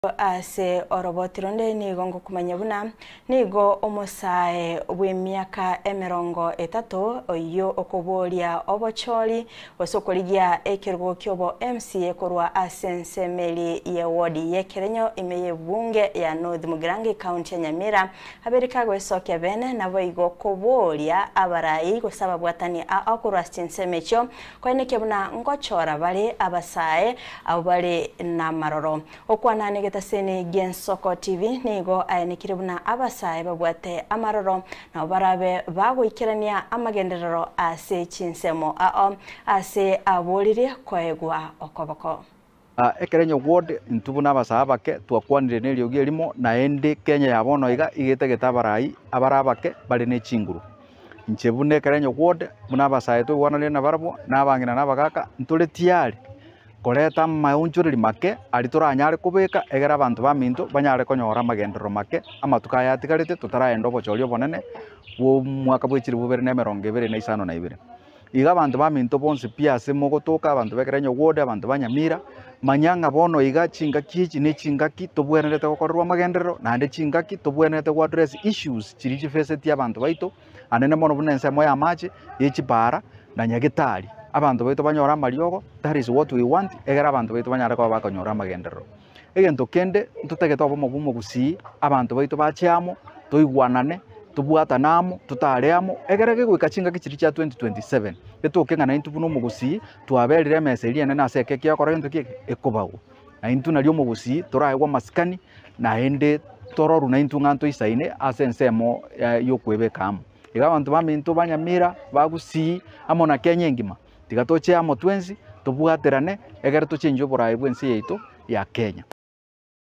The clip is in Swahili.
Ase orobotironde nigo kumanya buna nigo omosae w'emyaka 30 oyo okoboria obochori osokoligia ekirugo kyobo MCA korwa asensemeli ye wodi yekerenyo imeye bunge ya North Mugirango County ya Nyamira aberika gwesokya bene nabo igo koboria abarai gusaba bwatani akorwa asensemecho kweneke buna ngochora bali abasae abali na maroro okwana Tasene Gensoko TV nigo ayenikire buna abasaye babwate amaroro na barabe bagwikirania amagenderero ase chinsemo ase abolire kwegwa okoboko ekerenyo ward ntubuna abasabake twakwanire ne lyogi elimo na ende Kenya yabono iga igetegeta abarai abarabake bali ne chinguru nchebune ekerenyo ward buna abasaye tugwanane na barabo nabangina nabagaka ntule tiari koreta maunjuriri make arituranyare kubeka egera abantu baminto banyare konyora magendero make amatuka yatigarite tutaraenda obochori obonene wo mwaka bwechiri bubere na 2022 iga abantu baminto bonse piase mogotoka abantu bekerenyo wode abantu banyamira manyanga bono iga chinga kichi ne chingaki tobwenerete gokorwa magendero na ande chingaki tobwenerete go address issues chiri face abantu baito anene mono bunense moya amache yechipara na nyagitari abantu baito banyora mariogo. That is what we want. Egera abantu baito banyara kwa bakonyora magendero egento kende tutegeta obo mogumo gusi abantu baito bachiamo toigwanane tubwatanamo tutareamo egerege gwikachinga kichiri cha 2027 etukenga na intu buno mugusi twaberire meseri ene na seke kya korento kike ekobago na intu na lyo mugusi toraegwa maskani na ende tororu na intu nganto isaine asensemo yokwebekamo iga abantu baminto banyamira bagusi amona Kenya ngima tigatoche amo twenzi tubwaterane egere tuchinjo borai bwensi yeito ya Kenya.